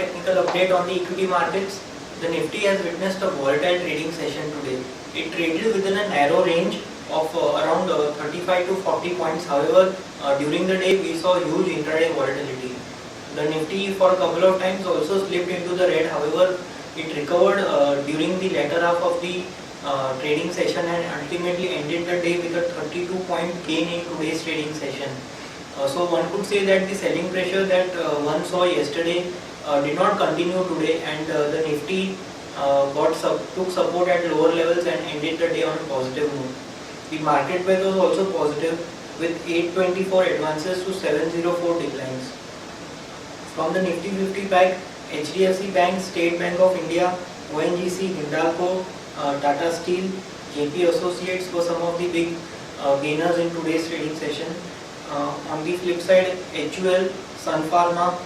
technical update on the equity markets. The Nifty has witnessed a volatile trading session today. It traded within a narrow range of around 35 to 40 points. However, during the day we saw huge intraday volatility. The Nifty for a couple of times also slipped into the red. However, it recovered during the latter half of the trading session and ultimately ended the day with a 32-point gain in today's trading session. So one could say that the selling pressure that one saw yesterday did not continue today, and the Nifty took support at lower levels and ended the day on a positive note. The market price was also positive with 824 advances to 704 declines. From the Nifty 50 pack, HDFC Bank, State Bank of India, ONGC, Hindalco, Tata Steel, JP Associates were some of the big gainers in today's trading session. On the flip side, HUL, Sun Pharma,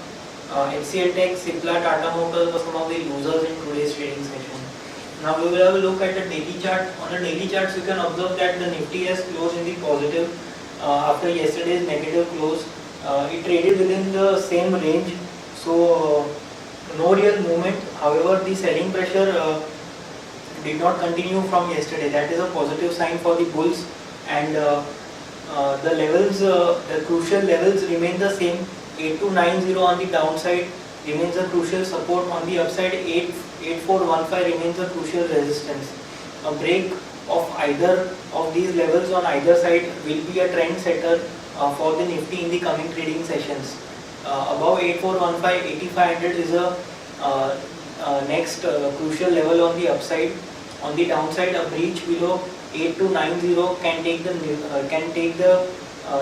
HCL Tech, Cipla, Tata Motors were some of the losers in today's trading session. Now we will have a look at the daily chart. On the daily charts, you can observe that the Nifty has closed in the positive after yesterday's negative close. It traded within the same range, so no real movement. However, the selling pressure did not continue from yesterday. That is a positive sign for the bulls, and the levels, the crucial levels remain the same. 8290 on the downside remains a crucial support. On the upside, 8415 remains a crucial resistance. A break of either of these levels on either side will be a trend setter for the Nifty in the coming trading sessions. Above 8415, 8500 is a next crucial level on the upside. On the downside, a breach below 8290 can take the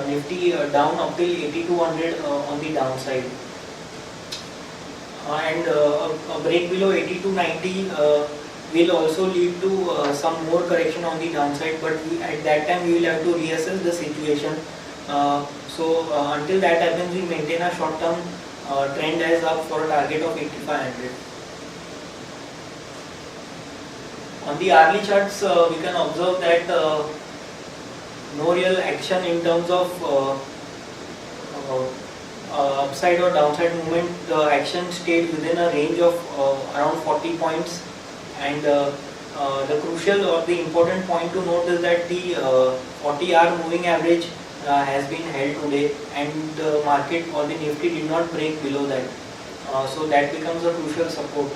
Nifty down up till 8200 on the downside, and a break below 8290 will also lead to some more correction on the downside, but at that time we will have to reassess the situation. So until that happens, we maintain a short term trend as up for a target of 8500. On the hourly charts, we can observe that no real action in terms of upside or downside movement. The action stayed within a range of around 40 points, and the crucial or the important point to note is that the 40-hour moving average has been held today, and the market or the Nifty did not break below that, so that becomes a crucial support.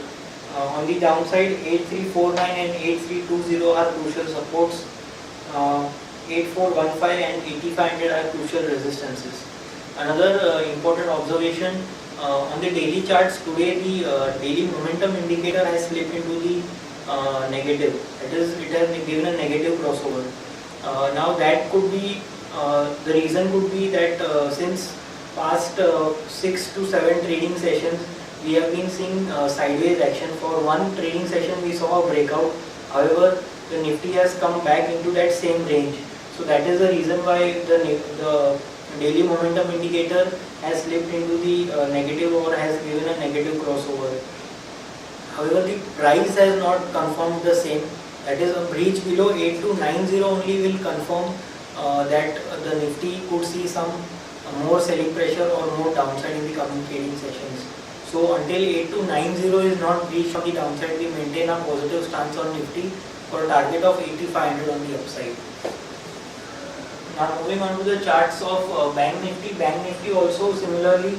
On the downside, 8349 and 8320 are crucial supports. 8415 and 8500 are crucial resistances. Another important observation on the daily charts today, the daily momentum indicator has slipped into the negative. It has given a negative crossover. Now that could be the reason could be that since past 6 to 7 trading sessions, we have been seeing sideways action. For one trading session, we saw a breakout. However, the Nifty has come back into that same range. So that is the reason why the daily momentum indicator has slipped into the negative or has given a negative crossover. However, the price has not confirmed the same. That is, a breach below 8290 only will confirm that the Nifty could see some more selling pressure or more downside in the coming trading sessions. So until 8290 is not breached on the downside, we maintain a positive stance on Nifty for a target of 8500 on the upside. Now moving on to the charts of Bank Nifty. Bank Nifty also similarly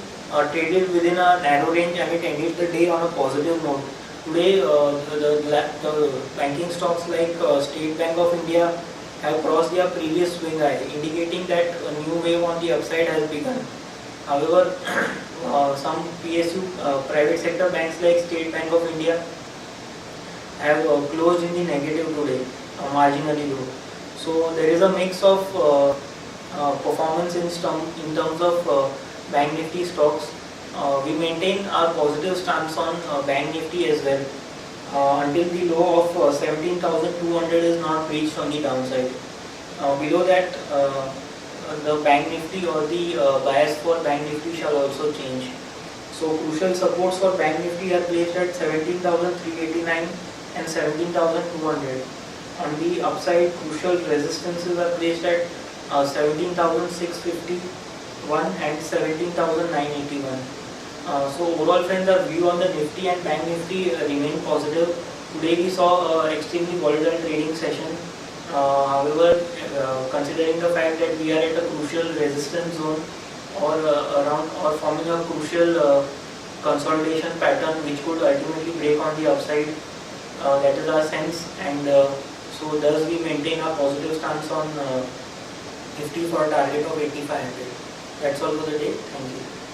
traded within a narrow range, and it ended the day on a positive note. Today, the banking stocks like State Bank of India have crossed their previous swing high, indicating that a new wave on the upside has begun. However, some PSU private sector banks like State Bank of India have closed in the negative today, marginally low. So there is a mix of performance in terms of Bank Nifty stocks. We maintain our positive stance on Bank Nifty as well until the low of 17,200 is not reached on the downside. Below that, the Bank Nifty or the bias for Bank Nifty shall also change. So crucial supports for Bank Nifty are placed at 17,389 and 17,200. On the upside, crucial resistances are placed at 17,651 and 17,981. So overall friends, our view on the Nifty and Bank Nifty remain positive. Today we saw extremely volatile trading session. However, considering the fact that we are at a crucial resistance zone or around or forming a crucial consolidation pattern which could ultimately break on the upside, that is our sense, and so thus we maintain a positive stance on Nifty for a target of 8500. That's all for the day. Thank you.